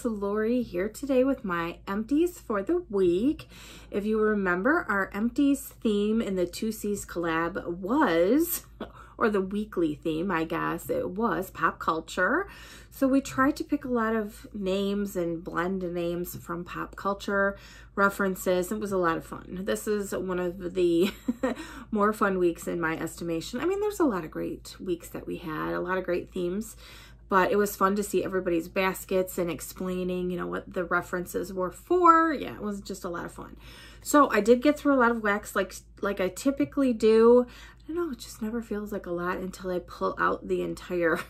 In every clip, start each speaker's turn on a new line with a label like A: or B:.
A: Cupcakes, Lori here today with my empties for the week. If you remember, our empties theme in the 2C's collab was, or the weekly theme, I guess, it was pop culture. So we tried to pick a lot of names and blend names from pop culture references. It was a lot of fun. This is one of the more fun weeks in my estimation. I mean, there's a lot of great weeks that we had, a lot of great themes. But it was fun to see everybody's baskets and explaining, you know, what the references were for. Yeah, it was just a lot of fun. So I did get through a lot of wax like I typically do. I don't know, it just never feels like a lot until I pull out the entire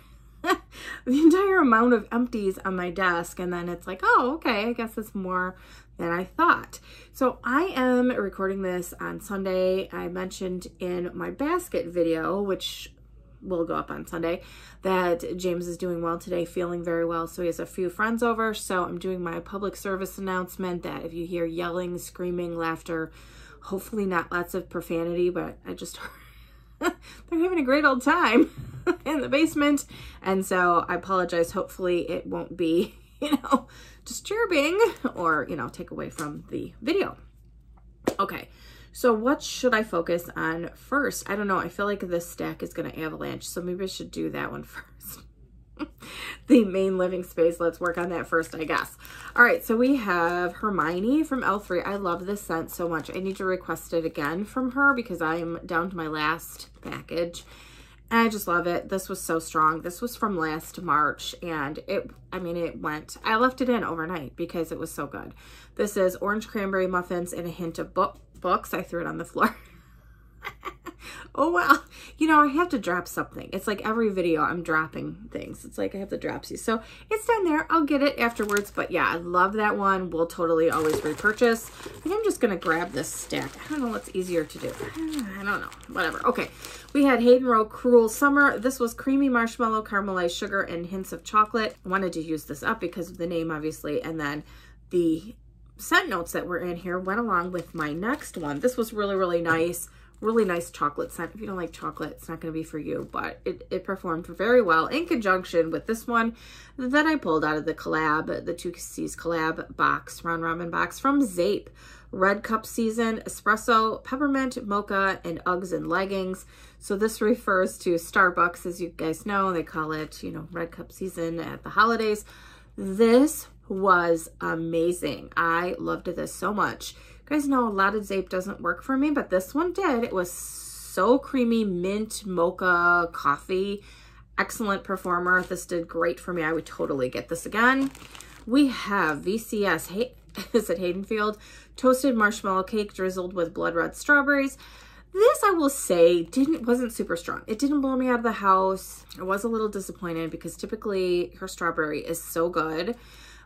A: the entire amount of empties on my desk. And then it's like, oh, okay, I guess it's more than I thought. So I am recording this on Sunday. I mentioned in my basket video, which will go up on Sunday, that James is doing well today, feeling very well. So he has a few friends over. So I'm doing my public service announcement that if you hear yelling, screaming, laughter, hopefully not lots of profanity, but I just they're having a great old time in the basement. And so I apologize. Hopefully it won't be, you know, disturbing or, you know, take away from the video. Okay. So what should I focus on first? I don't know. I feel like this stack is going to avalanche, so maybe I should do that one first. The main living space. Let's work on that first, I guess. All right, so we have Hermione from L3. I love this scent so much. I need to request it again from her because I'm down to my last package. And I just love it. This was so strong. This was from last March, and it went. I left it in overnight because it was so good. This is orange cranberry muffins and a hint of books. I threw it on the floor. Oh, well, you know, I have to drop something. It's like every video I'm dropping things. It's like I have the dropsies. So it's down there. I'll get it afterwards. But yeah, I love that one. We'll totally always repurchase. I think I'm just going to grab this stack. I don't know what's easier to do. I don't know. Whatever. Okay. We had Hayden Row Cruel Summer. This was creamy marshmallow, caramelized sugar, and hints of chocolate. I wanted to use this up because of the name, obviously. And then the scent notes that were in here went along with my next one. This was really, really nice. Really nice chocolate scent. If you don't like chocolate, it's not going to be for you, but it performed very well in conjunction with this one that I pulled out of the collab, the 2C's collab box, round robin box from Zape. Red Cup Season, Espresso, Peppermint, Mocha, and Uggs and Leggings. So this refers to Starbucks, as you guys know. They call it, you know, Red Cup Season at the holidays. This was amazing. I loved this so much. You guys know a lot of Zape doesn't work for me, but this one did. It was so creamy, mint, mocha, coffee. Excellent performer. This did great for me. I would totally get this again. We have VCS, is it Haydenfield? Toasted marshmallow cake drizzled with blood red strawberries. This, I will say, wasn't super strong. It didn't blow me out of the house. I was a little disappointed because typically her strawberry is so good.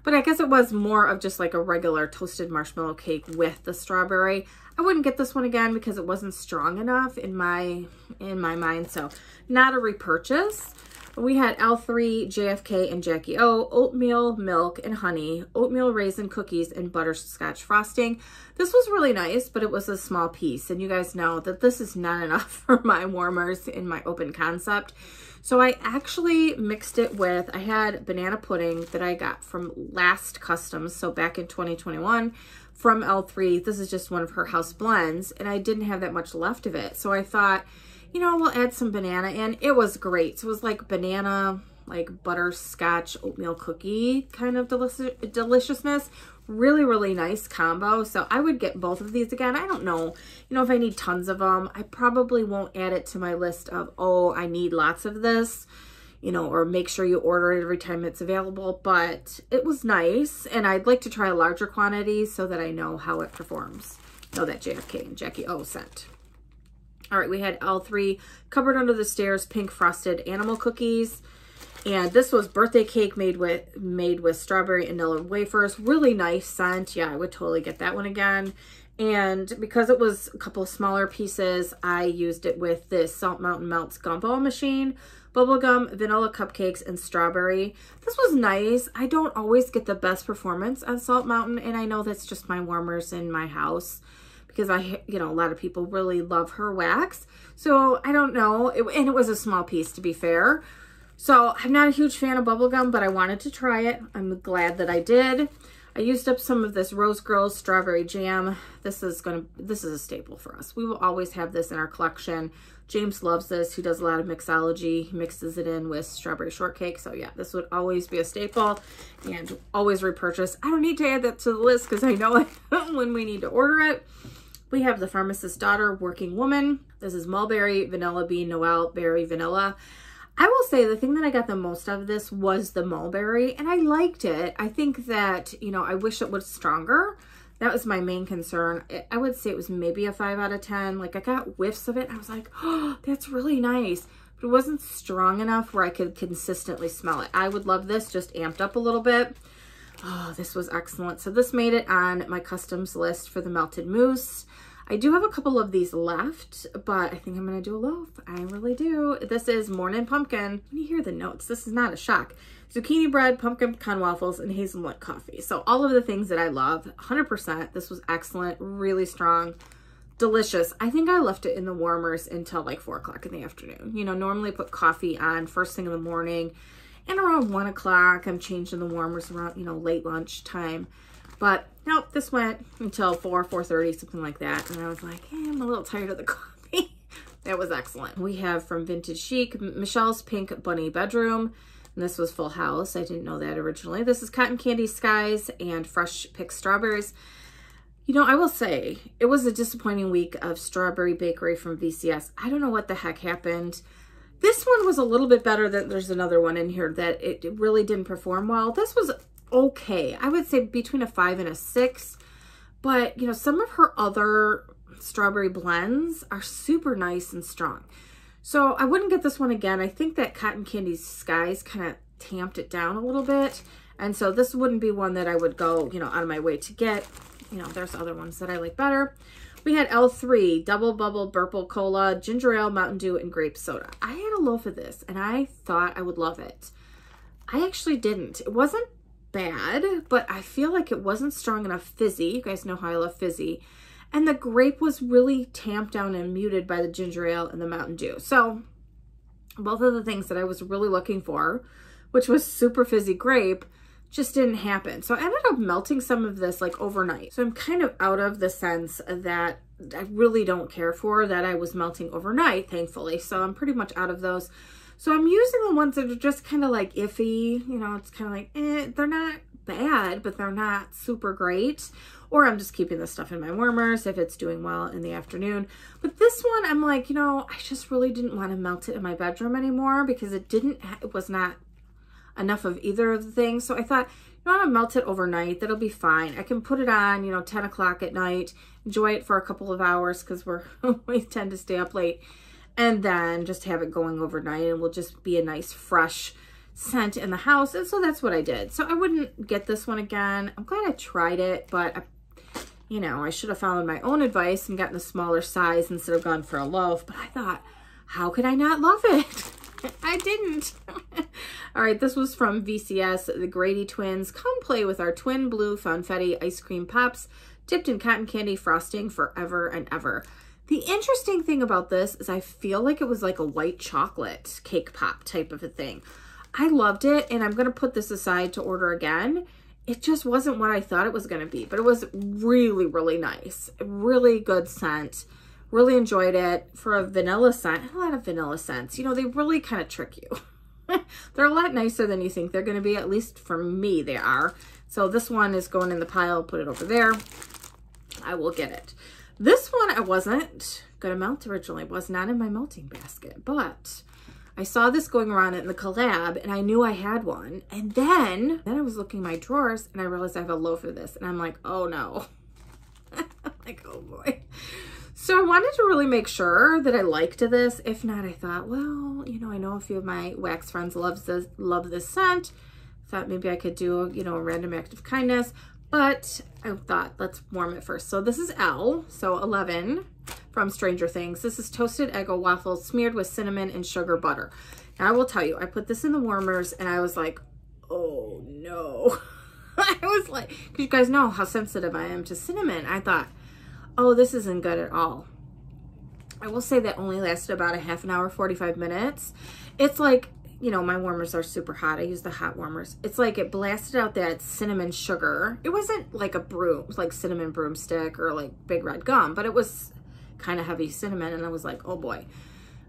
A: But I guess it was more of just like a regular toasted marshmallow cake with the strawberry. I wouldn't get this one again because it wasn't strong enough in my mind. So not a repurchase. We had L3, JFK, and Jackie O, oatmeal, milk, and honey, oatmeal raisin cookies, and butterscotch frosting. This was really nice, but it was a small piece. And you guys know that this is not enough for my warmers in my open concept. So I actually mixed it with, I had banana pudding that I got from Last Customs, so back in 2021 from L3. This is just one of her house blends, and I didn't have that much left of it. So I thought, you know, we'll add some banana in. It was great. So it was like banana, like butterscotch oatmeal cookie kind of deliciousness. Really, really nice combo. So I would get both of these again. I don't know, you know, if I need tons of them. I probably won't add it to my list of, oh, I need lots of this, you know, or make sure you order it every time it's available. But it was nice, and I'd like to try a larger quantity so that I know how it performs. Know that JFK and Jackie O scent. All right, we had L3 Cupboard Under the Stairs pink frosted animal cookies. And this was birthday cake made with strawberry and vanilla wafers. Really nice scent. Yeah, I would totally get that one again. And because it was a couple of smaller pieces, I used it with this Salt Mountain Melts gumball machine, bubblegum, vanilla cupcakes, and strawberry. This was nice. I don't always get the best performance on Salt Mountain, and I know that's just my warmers in my house because you know, a lot of people really love her wax. So I don't know. And it was a small piece, to be fair. So I'm not a huge fan of bubblegum, but I wanted to try it. I'm glad that I did. I used up some of this Rose Girls strawberry jam. This is a staple for us. We will always have this in our collection. James loves this. He does a lot of mixology. He mixes it in with strawberry shortcake. So yeah, this would always be a staple and always repurchase. I don't need to add that to the list because I know it when we need to order it. We have the Pharmacist's Daughter Working Woman. This is mulberry, vanilla bean, Noel berry, vanilla. I will say the thing that I got the most out of this was the mulberry, and I liked it. I think that, you know, I wish it was stronger. That was my main concern. I would say it was maybe a 5 out of 10. Like, I got whiffs of it, and I was like, oh, that's really nice. But it wasn't strong enough where I could consistently smell it. I would love this just amped up a little bit. Oh, this was excellent. So this made it on my customs list for the melted mousse. I do have a couple of these left, but I think I'm going to do a loaf. I really do. This is Morning Pumpkin. When you hear the notes, this is not a shock. Zucchini bread, pumpkin pecan waffles, and hazelnut coffee. So all of the things that I love, 100%. This was excellent, really strong, delicious. I think I left it in the warmers until like 4 o'clock in the afternoon. You know, normally put coffee on first thing in the morning, and around 1 o'clock, I'm changing the warmers around, you know, late lunch time. But nope, this went until 4:30, something like that. And I was like, I'm a little tired of the coffee. That was excellent. We have from Vintage Chic, Michelle's Pink Bunny Bedroom. And this was Full House. I didn't know that originally. This is Cotton Candy Skies and Fresh Picked Strawberries. You know, I will say, it was a disappointing week of Strawberry Bakery from VCS. I don't know what the heck happened. This one was a little bit better than, there's another one in here that it really didn't perform well. This was okay. I would say between a 5 and a 6, but you know, some of her other strawberry blends are super nice and strong. So I wouldn't get this one again. I think that Cotton Candy Skies kind of tamped it down a little bit. And so this wouldn't be one that I would go, you know, out of my way to get. You know, there's other ones that I like better. We had L3, Double Bubble Purple Cola, Ginger Ale, Mountain Dew, and Grape Soda. I had a loaf of this and I thought I would love it. I actually didn't. It wasn't bad, but I feel like it wasn't strong enough fizzy. You guys know how I love fizzy. And the grape was really tamped down and muted by the ginger ale and the Mountain Dew. So both of the things that I was really looking for, which was super fizzy grape, just didn't happen. So I ended up melting some of this like overnight. So I'm kind of out of the sense that I really don't care for that I was melting overnight, thankfully. So I'm pretty much out of those. So I'm using the ones that are just kind of like iffy, you know, it's kind of like, they're not bad, but they're not super great. Or I'm just keeping this stuff in my warmers if it's doing well in the afternoon. But this one, I'm like, you know, I just really didn't want to melt it in my bedroom anymore because it was not enough of either of the things. So I thought, you know, I'm gonna melt it overnight. That'll be fine. I can put it on, you know, 10 o'clock at night, enjoy it for a couple of hours because we tend to stay up late. And then just have it going overnight and will just be a nice fresh scent in the house. And so that's what I did. So I wouldn't get this one again. I'm glad I tried it, but you know, I should have followed my own advice and gotten a smaller size instead of gone for a loaf. But I thought, how could I not love it? I didn't. All right, this was from VCS, the Grady Twins. Come play with our twin blue Funfetti ice cream pops dipped in cotton candy frosting forever and ever. The interesting thing about this is I feel like it was like a white chocolate cake pop type of a thing. I loved it, and I'm going to put this aside to order again. It just wasn't what I thought it was going to be, but it was really, really nice. Really good scent. Really enjoyed it. For a vanilla scent, a lot of vanilla scents, you know, they really kind of trick you. They're a lot nicer than you think they're going to be, at least for me they are. So this one is going in the pile, put it over there. I will get it. This one I wasn't going to melt originally. It was not in my melting basket, but I saw this going around in the collab and I knew I had one. And then I was looking in my drawers and I realized I have a loaf of this. And I'm like, oh no. I'm like, oh boy. So I wanted to really make sure that I liked this. If not, I thought, well, you know, I know a few of my wax friends love this scent. Thought maybe I could do, you know, a random act of kindness. But I thought, let's warm it first. So this is L, so 11 from Stranger Things. This is toasted Eggo waffles smeared with cinnamon and sugar butter. Now I will tell you, I put this in the warmers and I was like, oh no. I was like, because you guys know how sensitive I am to cinnamon. I thought, oh, this isn't good at all. I will say that only lasted about a half an hour, 45 minutes. It's like, you know, my warmers are super hot. I use the hot warmers. It's like it blasted out that cinnamon sugar. It wasn't like a broom, like cinnamon broomstick or like big red gum, but it was kind of heavy cinnamon. And I was like, oh boy.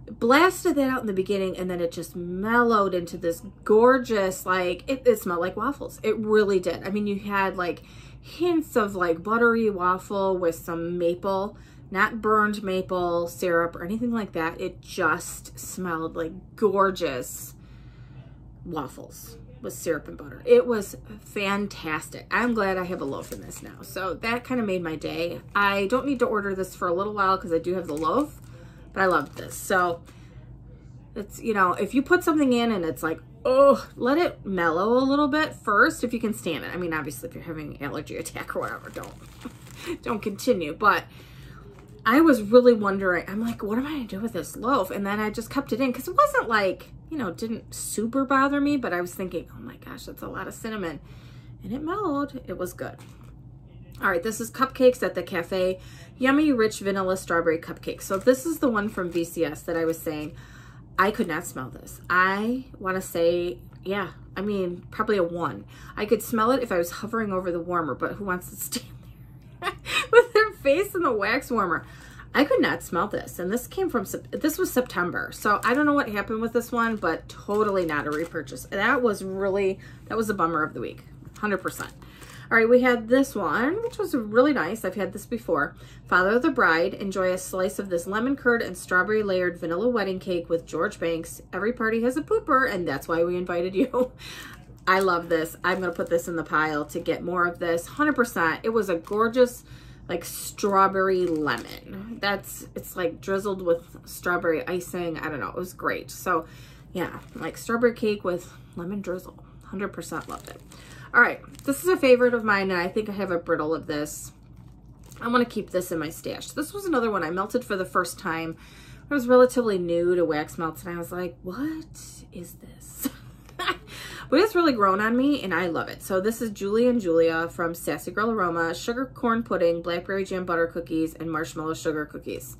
A: It blasted that out in the beginning, and then it just mellowed into this gorgeous, like, it smelled like waffles. It really did. I mean, you had like hints of like buttery waffle with some maple, not burned maple syrup or anything like that. It just smelled like gorgeous waffles with syrup and butter. It was fantastic. I'm glad I have a loaf in this now. So that kind of made my day. I don't need to order this for a little while because I do have the loaf, but I love this. So it's, you know, if you put something in and it's like, oh, let it mellow a little bit first if you can stand it. I mean, obviously if you're having an allergy attack or whatever, don't continue. But I was really wondering, I'm like, what am I gonna do with this loaf? And then I just kept it in because it wasn't like, you know, it didn't super bother me, but I was thinking, oh my gosh, that's a lot of cinnamon. And it mellowed. It was good. All right, this is Cupcakes at the Cafe. Yummy, rich vanilla strawberry cupcakes. So this is the one from VCS that I was saying, I could not smell this. I want to say, yeah, I mean, probably a 1. I could smell it if I was hovering over the warmer, but who wants to stand there with their face in the wax warmer? I could not smell this. And this came from, this was September. So I don't know what happened with this one, but totally not a repurchase. That was a bummer of the week, 100%. All right, we had this one, which was really nice. I've had this before. Father the Bride, enjoy a slice of this lemon curd and strawberry layered vanilla wedding cake with George Banks. Every party has a pooper, and that's why we invited you. I love this. I'm gonna put this in the pile to get more of this, 100%. It was a gorgeous, like strawberry lemon. It's like drizzled with strawberry icing. I don't know, it was great. So yeah, like strawberry cake with lemon drizzle, 100% loved it. All right, this is a favorite of mine, and I think I have a brittle of this. I want to keep this in my stash. This was another one I melted for the first time. I was relatively new to wax melts, and I was like, what is this? But it's really grown on me, and I love it. So this is Julie and Julia from Sassy Girl Aroma, sugar corn pudding, blackberry jam butter cookies, and marshmallow sugar cookies.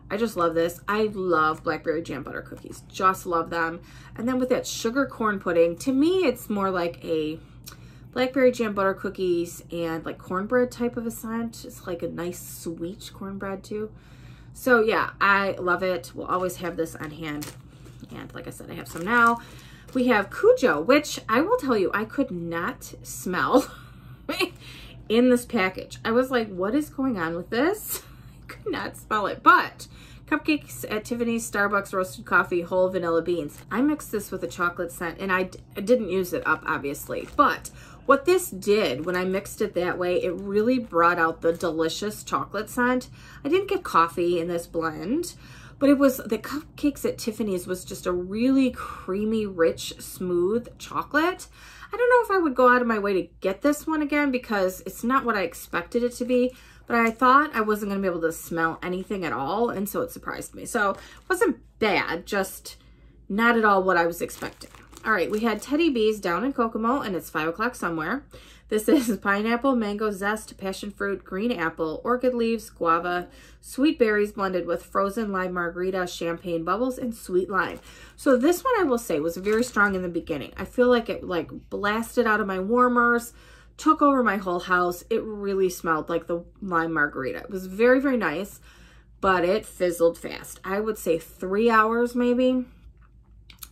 A: I just love this. I love blackberry jam butter cookies. Just love them. And then with that sugar corn pudding, to me, it's more like a blackberry jam butter cookies and like cornbread type of a scent. It's like a nice sweet cornbread too. So yeah, I love it. We'll always have this on hand. And like I said, I have some now. We have Cujo, which I will tell you, I could not smell in this package. I was like, what is going on with this? I could not smell it, but Cupcakes at Tiffany's, Starbucks, roasted coffee, whole vanilla beans. I mixed this with a chocolate scent, and I didn't use it up, obviously, but what this did when I mixed it that way, it really brought out the delicious chocolate scent. I didn't get coffee in this blend, but it was, the Cupcakes at Tiffany's was just a really creamy, rich, smooth chocolate. I don't know if I would go out of my way to get this one again because it's not what I expected it to be, but I thought I wasn't going to be able to smell anything at all, and so it surprised me. So it wasn't bad, just not at all what I was expecting. All right, we had Teddy B's down in Kokomo, and it's 5 o'clock somewhere. This is pineapple, mango zest, passion fruit, green apple, orchid leaves, guava, sweet berries blended with frozen lime margarita, champagne bubbles, and sweet lime. So this one I will say was very strong in the beginning. I feel like it like blasted out of my warmers, took over my whole house. It really smelled like the lime margarita. It was very, very nice, but it fizzled fast. I would say 3 hours maybe.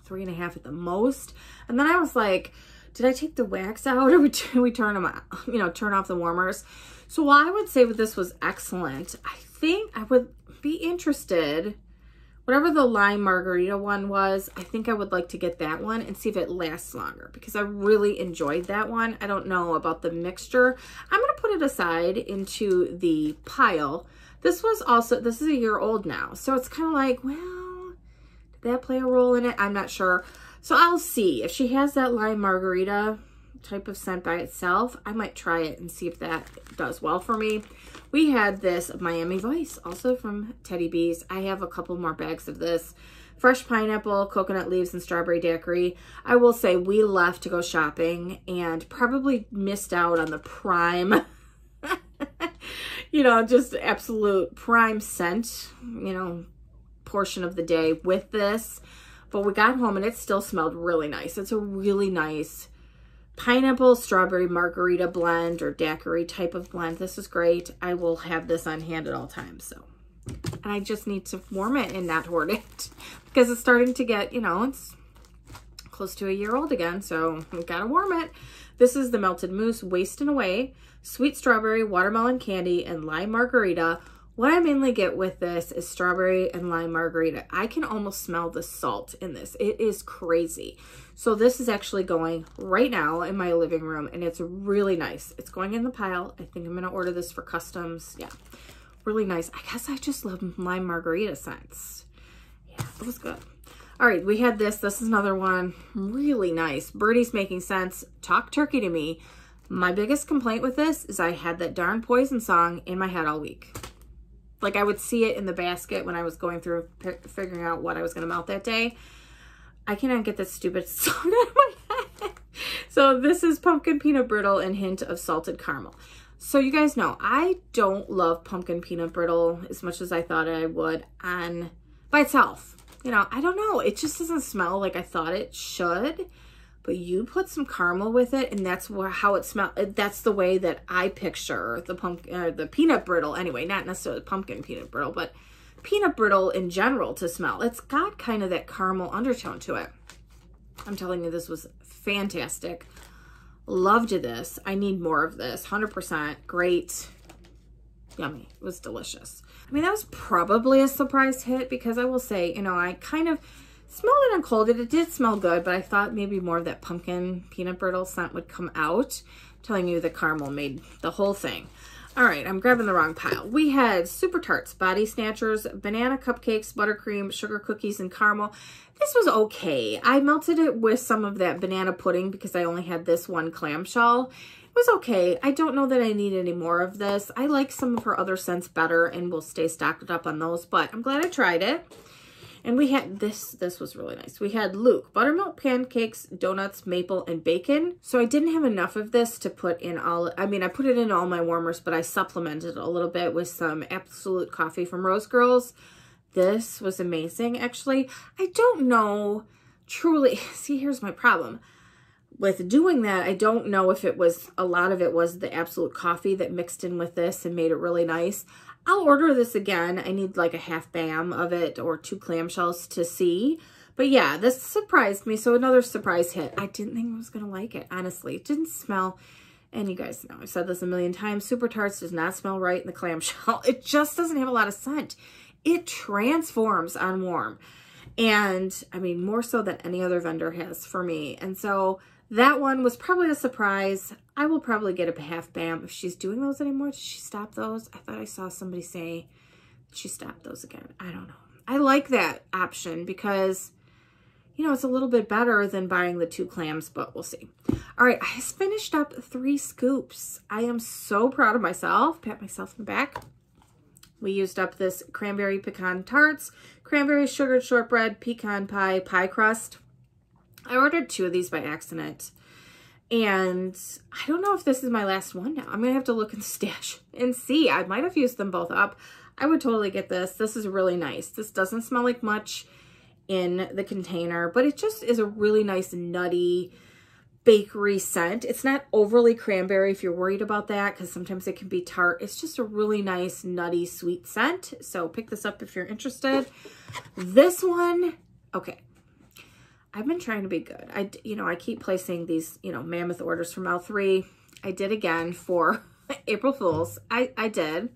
A: 3.5 at the most. And then I was like, did I take the wax out, or we turn them out, you know, turn off the warmers? So while I would say this was excellent, I think I would be interested, whatever the lime margarita one was, I think I would like to get that one and see if it lasts longer, because I really enjoyed that one. I don't know about the mixture. I'm going to put it aside into the pile. This was also, this is a year old now, so it's kind of like, well, that play a role in it? I'm not sure. So I'll see. If she has that lime margarita type of scent by itself, I might try it and see if that does well for me. We had this Miami Vice, also from Teddy B's. I have a couple more bags of this. Fresh pineapple, coconut leaves, and strawberry daiquiri. I will say we left to go shopping and probably missed out on the prime, you know, just absolute prime scent, you know, portion of the day with this. But we got home and it still smelled really nice. It's a really nice pineapple strawberry margarita blend or daiquiri type of blend. This is great. I will have this on hand at all times. So, and I just need to warm it and not hoard it because it's starting to get, you know, it's close to a year old again. So we gotta warm it. This is the Melted Mousse Wasting Away, sweet strawberry, watermelon candy, and lime margarita. What I mainly get with this is strawberry and lime margarita. I can almost smell the salt in this. It is crazy. So this is actually going right now in my living room, and it's really nice. It's going in the pile. I think I'm going to order this for customs. Yeah, really nice. I guess I just love lime margarita scents. Yeah, it was good. All right, we had this. This is another one. Really nice. Birdie's Making Sense. Talk turkey to me. My biggest complaint with this is I had that darn Poison song in my head all week. Like, I would see it in the basket when I was going through figuring out what I was going to melt that day. I cannot get this stupid song out of my head. So this is pumpkin peanut brittle and hint of salted caramel. So you guys know, I don't love pumpkin peanut brittle as much as I thought I would by itself. You know, I don't know. It just doesn't smell like I thought it should. But you put some caramel with it, and that's how it smells. That's the way that I picture the peanut brittle. Anyway, not necessarily pumpkin peanut brittle, but peanut brittle in general to smell. It's got kind of that caramel undertone to it. I'm telling you, this was fantastic. Loved this. I need more of this. 100%. Great. Yummy. It was delicious. I mean, that was probably a surprise hit because I will say, you know, I kind of smelled it on cold. It did smell good, but I thought maybe more of that pumpkin peanut brittle scent would come out. I'm telling you, the caramel made the whole thing. All right, I'm grabbing the wrong pile. We had Super Tarts, Body Snatchers, banana cupcakes, buttercream, sugar cookies, and caramel. This was okay. I melted it with some of that banana pudding because I only had this one clamshell. It was okay. I don't know that I need any more of this. I like some of her other scents better and will stay stocked up on those, but I'm glad I tried it. And we had this was really nice. We had Luke, buttermilk pancakes, donuts, maple, and bacon. So I didn't have enough of this to put in all, I mean, I put it in all my warmers, but I supplemented a little bit with some Absolute Coffee from Rose Girls. This was amazing, actually. I don't know truly, see, here's my problem. With doing that, I don't know if it was, a lot of it was the Absolute Coffee that mixed in with this and made it really nice. I'll order this again. I need like a half BAM of it or 2 clamshells to see. But yeah, this surprised me. So another surprise hit. I didn't think I was going to like it, honestly. It didn't smell, and you guys know, I've said this a million times, Super Tarts does not smell right in the clamshell. It just doesn't have a lot of scent. It transforms on warm. And I mean, more so than any other vendor has for me. And so that one was probably a surprise. I will probably get a half BAM. If she's doing those anymore, did she stop those? I thought I saw somebody say she stopped those again. I don't know. I like that option because, you know, it's a little bit better than buying the 2 clams, but we'll see. All right, I just finished up 3 scoops. I am so proud of myself. Pat myself in the back. We used up this cranberry pecan tarts, cranberry sugared shortbread, pecan pie, pie crust. I ordered 2 of these by accident, and I don't know if this is my last one now. I'm going to have to look in the stash and see. I might have used them both up. I would totally get this. This is really nice. This doesn't smell like much in the container, but it just is a really nice nutty bakery scent. It's not overly cranberry if you're worried about that because sometimes it can be tart. It's just a really nice nutty sweet scent. So pick this up if you're interested. This one, okay. I've been trying to be good. I keep placing these, mammoth orders from L3. I did again for April Fool's. I did.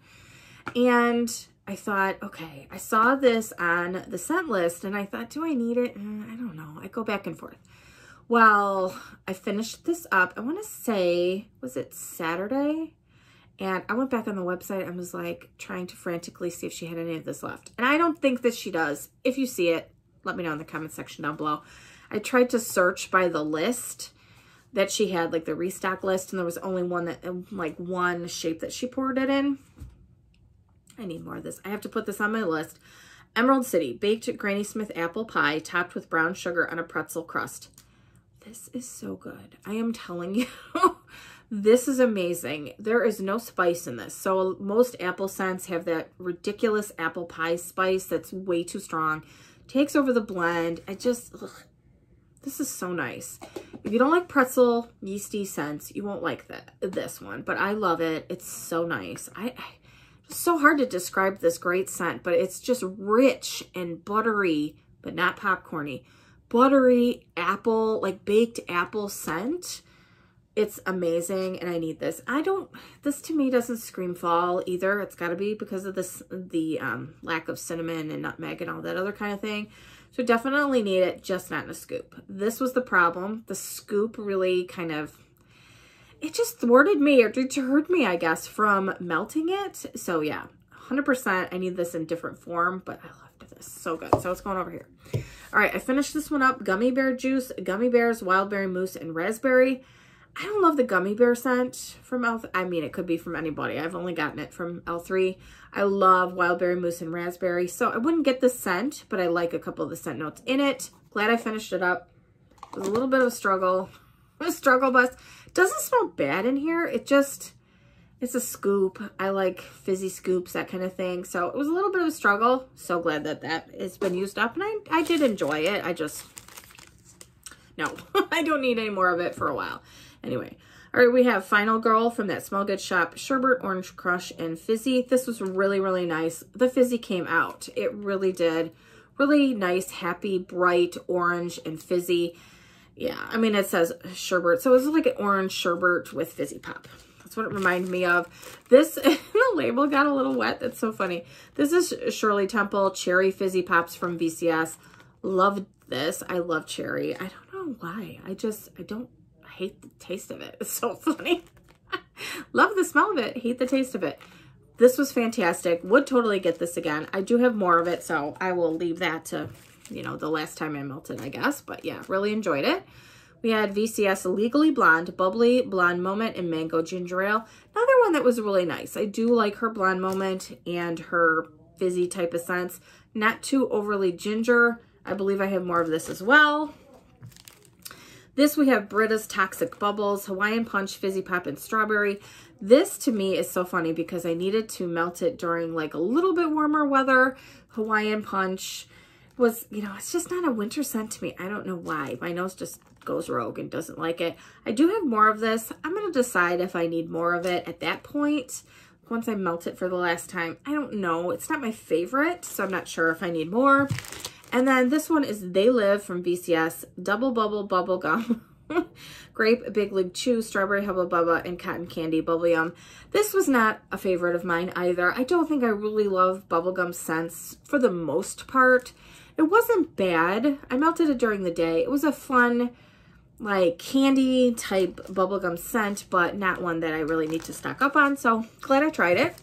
A: And I thought, okay, I saw this on the scent list and I thought, do I need it? I don't know. I go back and forth. Well, I finished this up. I want to say, was it Saturday? And I went back on the website and was like trying to frantically see if she had any of this left. And I don't think that she does. If you see it, let me know in the comment section down below. I tried to search by the list that she had, like the restock list, and there was only one that, like one shape that she poured it in. I need more of this. I have to put this on my list. Emerald City, baked Granny Smith apple pie topped with brown sugar on a pretzel crust. This is so good. I am telling you, this is amazing. There is no spice in this. So most apple scents have that ridiculous apple pie spice that's way too strong. takes over the blend. Ugh, this is so nice. If you don't like pretzel yeasty scents, you won't like this one, but I love it. It's so nice. It's so hard to describe this great scent, but it's just rich and buttery, but not popcorny. Buttery apple, like baked apple scent. It's amazing, and I need this. This to me doesn't scream fall either. It's got to be because of the lack of cinnamon and nutmeg and all that other kind of thing. So definitely need it, just not in a scoop. This was the problem. The scoop really kind of, it just thwarted me or deterred me, I guess, from melting it. So yeah, 100%. I need this in different form, but I loved this. So good. So it's going over here. All right, I finished this one up. Gummy bear juice, gummy bears, wild berry mousse, and raspberry. I don't love the gummy bear scent from L3. I mean, it could be from anybody. I've only gotten it from L3. I love wild berry mousse and raspberry. So I wouldn't get the scent, but I like a couple of the scent notes in it. Glad I finished it up. It was a little bit of a struggle. A struggle bus. Doesn't smell bad in here. It's a scoop. I like fizzy scoops, that kind of thing. So it was a little bit of a struggle. So glad that has been used up. And I did enjoy it. No, I don't need any more of it for a while. Anyway, all right, we have Final Girl from that Smell Good shop, Sherbet, Orange Crush, and Fizzy. This was really, really nice. The Fizzy came out. It really did. Really nice, happy, bright orange and fizzy. Yeah, I mean, it says sherbet, so it's like an orange sherbet with fizzy pop. That's what it reminded me of. This, the label got a little wet. That's so funny. This is Shirley Temple Cherry Fizzy Pops from VCS. Loved this. I love cherry. I don't know why. I hate the taste of it. It's so funny. Love the smell of it. Hate the taste of it. This was fantastic. Would totally get this again. I do have more of it, so I will leave that to, the last time I melted, I guess. But yeah, really enjoyed it. We had VCS Legally Blonde, Bubbly Blonde Moment, and Mango Ginger Ale. Another one that was really nice. I do like her Blonde Moment and her fizzy type of scents. Not too overly ginger. I believe I have more of this as well. This we have Britta's Toxic Bubbles, Hawaiian Punch, Fizzy Pop, and Strawberry. This to me is so funny because I needed to melt it during like a little bit warmer weather. Hawaiian Punch was, it's just not a winter scent to me. I don't know why. My nose just goes rogue and doesn't like it. I do have more of this. I'm going to decide if I need more of it at that point. Once I melt it for the last time, I don't know. It's not my favorite, so I'm not sure if I need more. And then this one is They Live from VCS, Double Bubble Bubble Gum, Grape, Big League Chew, Strawberry Hubba Bubba, and Cotton Candy Bubble Yum. This was not a favorite of mine either. I don't think I really love bubblegum scents for the most part. It wasn't bad. I melted it during the day. It was a fun, like candy type bubblegum scent, but not one that I really need to stock up on. So glad I tried it.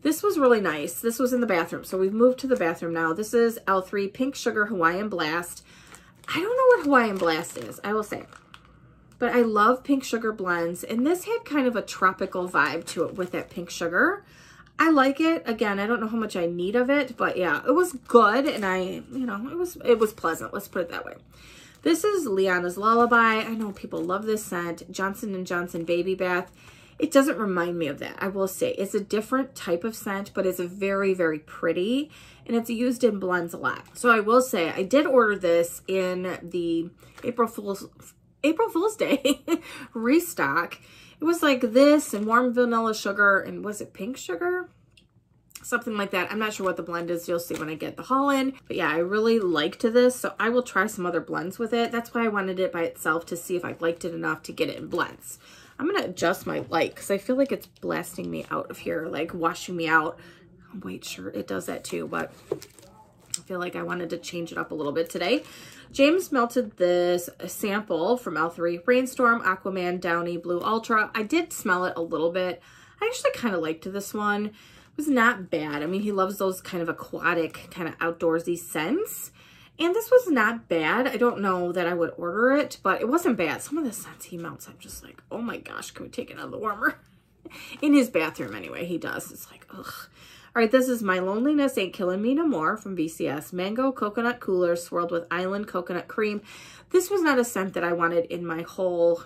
A: This was really nice. This was in the bathroom. So we've moved to the bathroom now. This is L3 Pink Sugar Hawaiian Blast. I don't know what Hawaiian Blast is, I will say. But I love pink sugar blends. And this had kind of a tropical vibe to it with that pink sugar. I like it. Again, I don't know how much I need of it. But yeah, it was good. And it was pleasant. Let's put it that way. This is Lyanna's Lullaby. I know people love this scent. Johnson & Johnson Baby Bath. It doesn't remind me of that, I will say. It's a different type of scent, but it's very, very pretty, and it's used in blends a lot. So I will say, I did order this in the April Fool's Day restock. It was like this and warm vanilla sugar, and was it pink sugar? Something like that. I'm not sure what the blend is. You'll see when I get the haul in. But yeah, I really liked this, so I will try some other blends with it. That's why I wanted it by itself, to see if I liked it enough to get it in blends. I'm going to adjust my light because I feel like it's blasting me out of here, like washing me out. White shirt, it does that too, but I feel like I wanted to change it up a little bit today. James melted this sample from L3, Rainstorm, Aquaman, Downy, Blue Ultra. I did smell it a little bit. I actually kind of liked this one. It was not bad. I mean, he loves those kind of aquatic, kind of outdoorsy scents. And this was not bad. I don't know that I would order it, but it wasn't bad. Some of the scents he melts, I'm just like, oh my gosh, can we take it out of the warmer? In his bathroom anyway, he does. It's like, ugh. All right, this is My Loneliness Ain't Killing Me No More from VCS. Mango Coconut Cooler swirled with Island Coconut Cream. This was not a scent that I wanted in my whole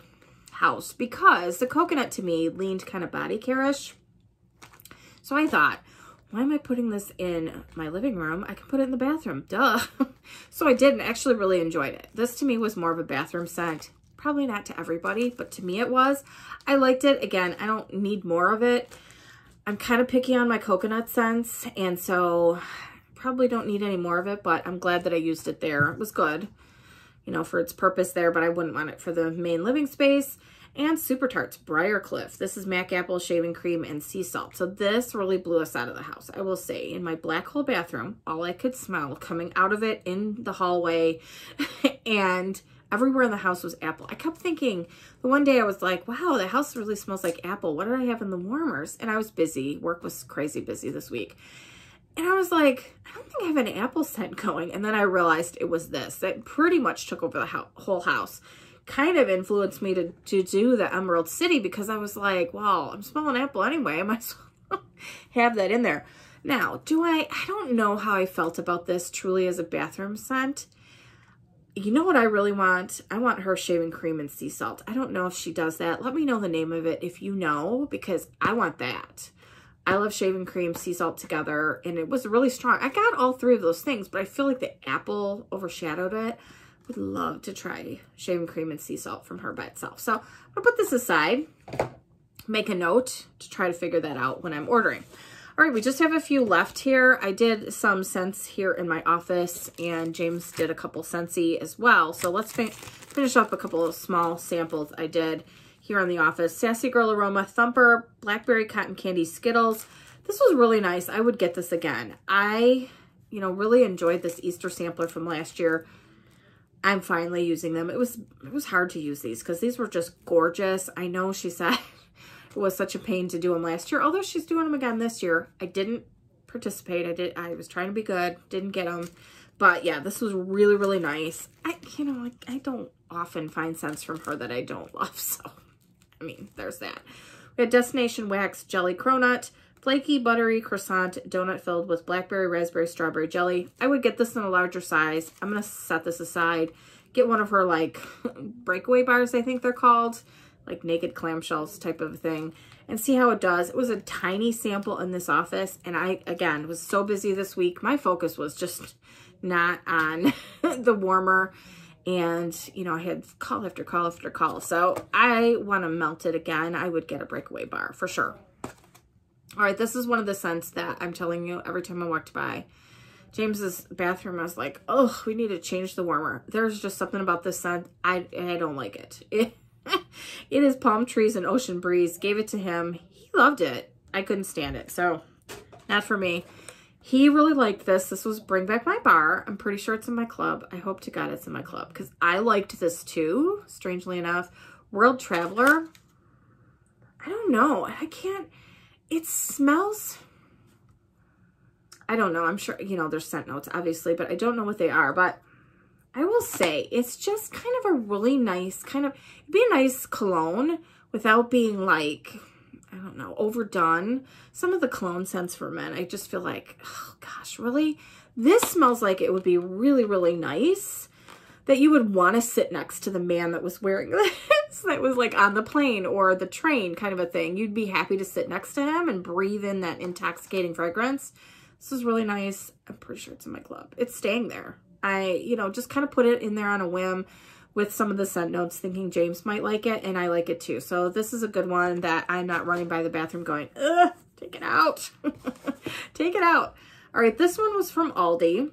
A: house because the coconut to me leaned kind of body care-ish. So I thought, why am I putting this in my living room? I can put it in the bathroom, duh. So I did and actually really enjoyed it. This to me was more of a bathroom scent. Probably not to everybody, but to me it was. I liked it. Again, I don't need more of it. I'm kind of picky on my coconut scents, and so probably don't need any more of it, but I'm glad that I used it there. It was good, you know, for its purpose there, but I wouldn't want it for the main living space. And Super Tarts Briarcliff. This is Mac Apple Shaving Cream and Sea Salt. So this really blew us out of the house. I will say, in my black hole bathroom, all I could smell coming out of it in the hallway and everywhere in the house was apple. I kept thinking, the one day I was like, wow, the house really smells like apple. What did I have in the warmers? And I was busy. Work was crazy busy this week. And I was like, I don't think I have an apple scent going. And then I realized it was this. That pretty much took over the whole house. Kind of influenced me to do the Emerald City, because I was like, well, I'm smelling apple anyway. I might as well have that in there. Now, I don't know how I felt about this truly as a bathroom scent. You know what I really want? I want her shaving cream and sea salt. I don't know if she does that. Let me know the name of it if you know, because I want that. I love shaving cream, sea salt together, and it was really strong. I got all three of those things, but I feel like the apple overshadowed it. Would love to try shaving cream and sea salt from her by itself. So I'm gonna put this aside, make a note to try to figure that out when I'm ordering. All right, we just have a few left here. I did some scents here in my office, and James did a couple Scentsy as well. So let's finish up a couple of small samples I did here in the office. Sassy Girl Aroma Thumper, Blackberry Cotton Candy Skittles. This was really nice. I would get this again. I, really enjoyed this Easter sampler from last year. I'm finally using them. It was hard to use these because these were just gorgeous. I know she said it was such a pain to do them last year, although she's doing them again this year. I didn't participate. I was trying to be good. Didn't get them. But yeah, this was really, really nice. I don't often find scents from her that I don't love. So, I mean, there's that. We had Destination Wax Jelly Cronut, flaky, buttery croissant donut filled with blackberry, raspberry, strawberry jelly. I would get this in a larger size. I'm going to set this aside. Get one of her, like, breakaway bars, I think they're called. Like naked clamshells type of thing. And see how it does. It was a tiny sample in this office. And I, again, was so busy this week. My focus was just not on the warmer. And, I had call after call after call. So I want to melt it again. I would get a breakaway bar for sure. All right, this is one of the scents that I'm telling you every time I walked by James's bathroom, I was like, oh, we need to change the warmer. There's just something about this scent. I don't like it. It is Palm Trees and Ocean Breeze. Gave it to him. He loved it. I couldn't stand it. So not for me. He really liked this. This was Bring Back My Bar. I'm pretty sure it's in my club. I hope to God it's in my club because I liked this too, strangely enough. World Traveler. I don't know. It smells, I don't know. I'm sure, there's scent notes, obviously, but I don't know what they are. But I will say it's just kind of a really nice it'd be a nice cologne without being like, I don't know, overdone. Some of the cologne scents for men, I just feel like, oh gosh, really? This smells like it would be really, really nice that you would want to sit next to the man that was wearing this, that was like on the plane or the train kind of a thing. You'd be happy to sit next to him and breathe in that intoxicating fragrance. This is really nice. I'm pretty sure it's in my club. It's staying there. I, just kind of put it in there on a whim with some of the scent notes thinking James might like it, and I like it too. So this is a good one that I'm not running by the bathroom going, ugh, take it out. Take it out. All right, this one was from Aldi,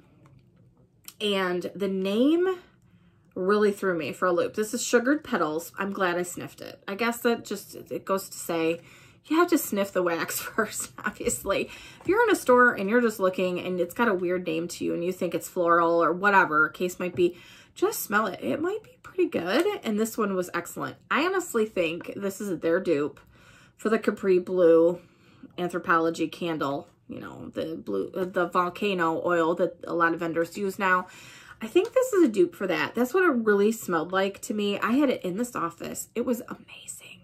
A: and the name really threw me for a loop. This is Sugared Petals. I'm glad I sniffed it. I guess that it goes to say you have to sniff the wax first, obviously. If you're in a store and you're just looking and it's got a weird name to you and you think it's floral or whatever case might be, just smell it. It might be pretty good. And this one was excellent. I honestly think this is their dupe for the Capri Blue Anthropology candle, the volcano oil that a lot of vendors use now. I think this is a dupe for that. That's what it really smelled like to me. I had it in this office. It was amazing.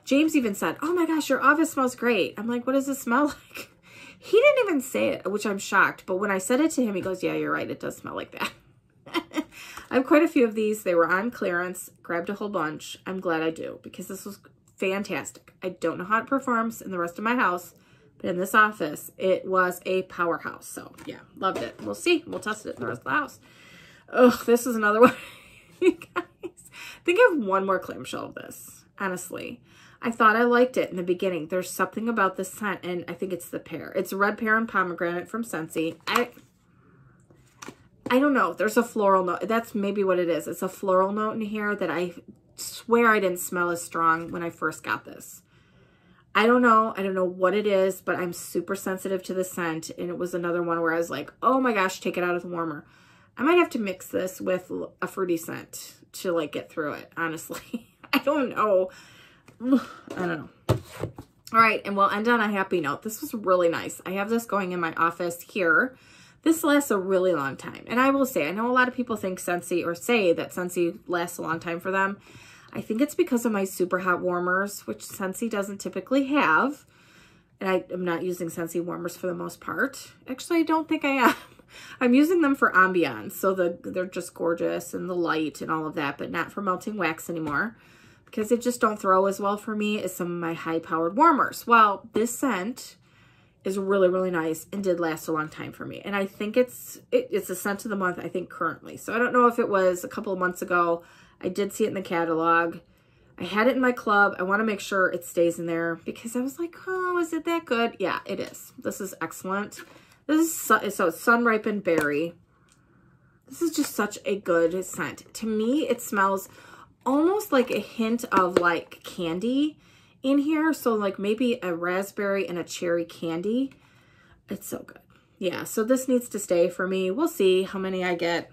A: James even said, oh my gosh, your office smells great. I'm like, what does it smell like? He didn't even say it, which I'm shocked. But when I said it to him, he goes, yeah, you're right. It does smell like that. I have quite a few of these. They were on clearance. Grabbed a whole bunch. I'm glad I do because this was fantastic. I don't know how it performs in the rest of my house, but But in this office, it was a powerhouse. So yeah, loved it. We'll see. We'll test it in the rest of the house. Ugh, this is another one. You guys, I think I have one more clamshell of this, honestly. I thought I liked it in the beginning. There's something about this scent, and I think it's the pear. It's red pear and pomegranate from Scentsy. I don't know. There's a floral note. That's maybe what it is. It's a floral note in here that I swear I didn't smell as strong when I first got this. I don't know. I don't know what it is, but I'm super sensitive to the scent, and it was another one where I was like, oh my gosh, take it out of the warmer. I might have to mix this with a fruity scent to like get through it, honestly. I don't know. I don't know. All right, and we'll end on a happy note. This was really nice. I have this going in my office here. This lasts a really long time. And I will say, I know a lot of people think Scentsy, or say that Scentsy lasts a long time for them. I think it's because of my super hot warmers, which Scentsy doesn't typically have. And I am not using Scentsy warmers for the most part. Actually, I don't think I am. I'm using them for ambiance, so they're just gorgeous and the light and all of that, but not for melting wax anymore because they just don't throw as well for me as some of my high-powered warmers. Well, this scent is really, really nice and did last a long time for me, and I think it's a scent of the month, I think, currently. So I don't know if it was a couple of months ago. I did see it in the catalog. I had it in my club. I want to make sure it stays in there because I was like, oh, is it that good? Yeah, it is. This is excellent. This is so sun ripened berry. This is just such a good scent. To me, it smells almost like a hint of like candy in here. So like maybe a raspberry and a cherry candy. It's so good. Yeah, so this needs to stay for me. We'll see how many I get.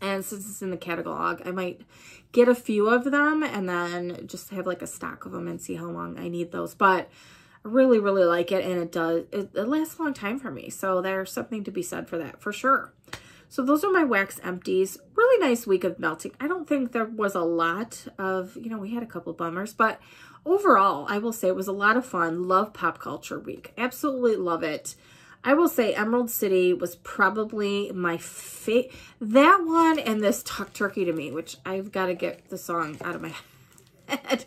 A: And since it's in the catalog, I might get a few of them and then just have like a stock of them and see how long I need those. But I really, really like it, and it lasts a long time for me. So there's something to be said for that, for sure. So those are my wax empties. Really nice week of melting. I don't think there was a lot of, you know, we had a couple bummers, but overall, I will say it was a lot of fun. Love Pop Culture Week. Absolutely love it. I will say Emerald City was probably my favorite. That one and this Talk Turkey to Me, which I've got to get the song out of my head.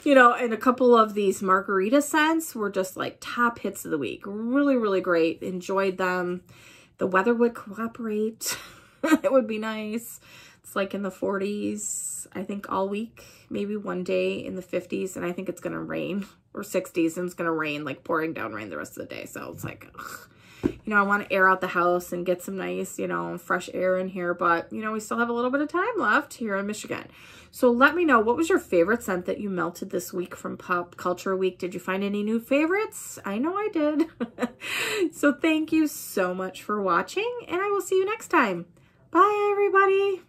A: You know, and a couple of these margarita scents were just like top hits of the week. Really, really great. Enjoyed them. The weather would cooperate. It would be nice. It's like in the 40s, I think, all week. Maybe one day in the 50s, and I think it's going to rain. Or 60s, and it's going to rain, like pouring down rain the rest of the day. So it's like, ugh. You know, I want to air out the house and get some nice, you know, fresh air in here. But, you know, we still have a little bit of time left here in Michigan. So let me know, what was your favorite scent that you melted this week from Pop Culture Week? Did you find any new favorites? I know I did. So thank you so much for watching, and I will see you next time. Bye, everybody.